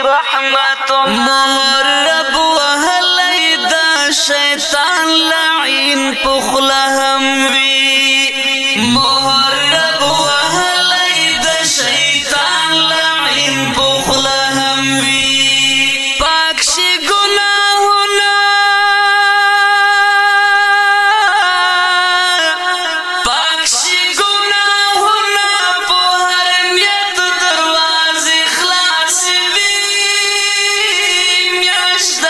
مهر رب وهلی دا شیطان لعین پخلا هم وی مهر رب وهلی دا شیطان لعین پخلا هم وی پاکشی گناہونا پاکشی گناہونا پو حرمیت درواز اخلاص وی میاشت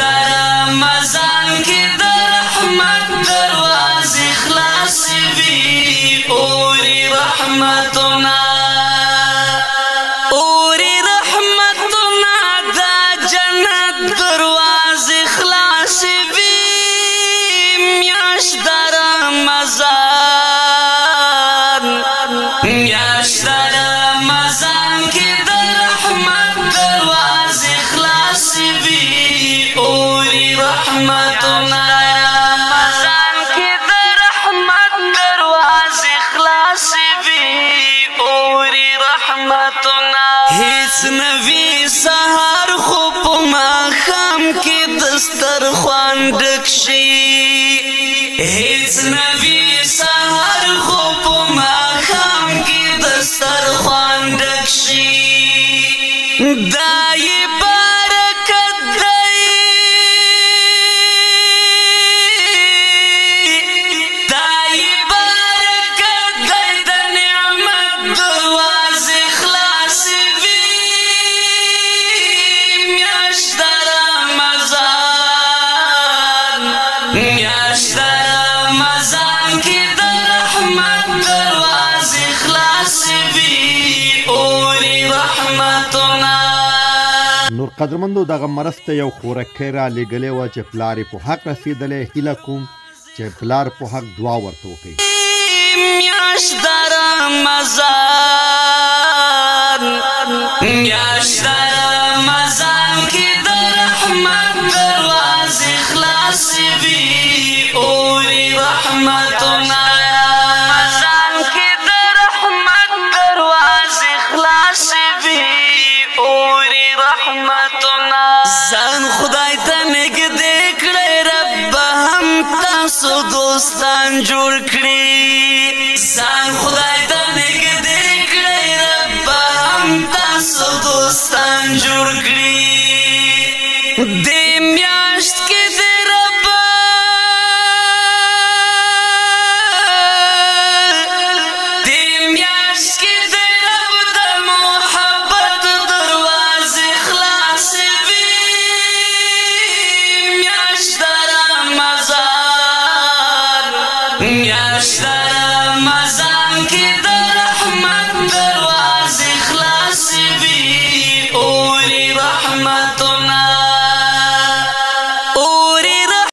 رمضان کی در رحمت درواز اخلاص وی اوری رحمتنا اوری رحمتنا دا جنت درواز اخلاص وی میاشت رمضان کی در رحمت درواز اخلاص وی اوری رحمتنا کی در رحمت درواز اخلاص وی اوری رحمتنا هیڅ نوی سحر خو په ماښام کې دسترخوان ډک شي هیڅ نوی سحر خو په ماښام کې دسترخوان ډک شي دای برکت دی دای برکت دی د نعمت درواز اخلاص وی میاشت رمضان کی در رحمت درواز اخلاص وی اوری رحمتنا نور قدرمندو دغه مرسته یو خورکۍ را لېږلې وه چې پلار یې په حق رسېدلی هیله کوم چې پلار په حق دعا ورته وکړي میاشت رمضان کی در رحمت درواز اخلاص وی اوری رحمتنا کی در رحمت درواز اخلاص وی اوری رحمتنا ځان خدای ته نږدې کړئ رب هم تاسو دوستان جوړ کړي ځان خدای ته نږدې کړئ رب هم تاسو دوستان جوړ کړي دې میاشت کې دې رب دې میاشت کې دې رب د محبت درواز اخلاص وی میاشت رمضان